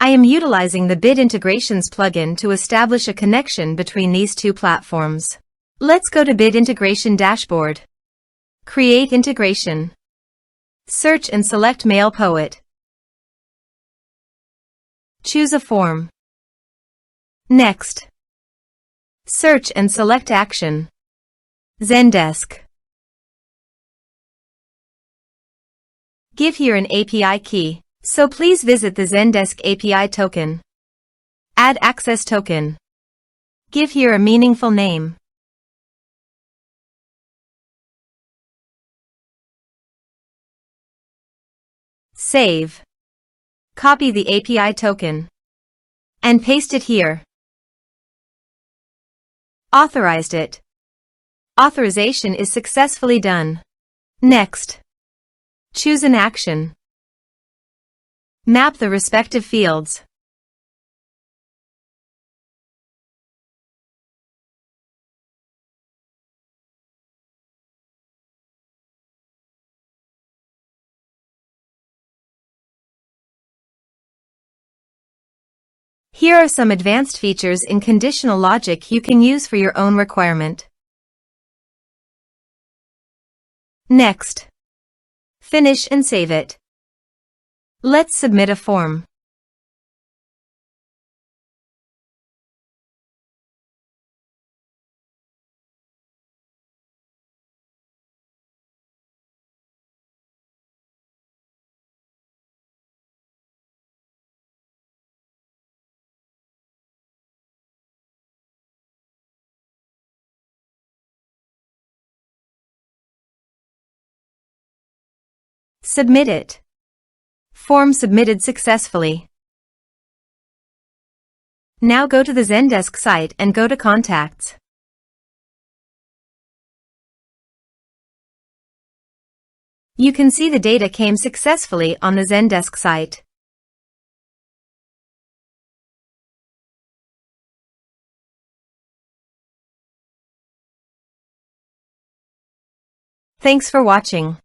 I am utilizing the Bit Integrations plugin to establish a connection between these two platforms. Let's go to Bit Integration Dashboard. Create integration. Search and select MailPoet. Choose a form. Next. Search and select action. Zendesk. Give here an API key, so please visit the Zendesk API token. Add access token. Give here a meaningful name. Save. Copy the API token and paste it here. Authorized it. Authorization is successfully done. Next. Choose an action. Map the respective fields. Here are some advanced features in conditional logic you can use for your own requirement. Next. Finish and save it. Let's submit a form. Submit it. Form submitted successfully. Now go to the Zendesk site and go to Contacts. You can see the data came successfully on the Zendesk site. Thanks for watching.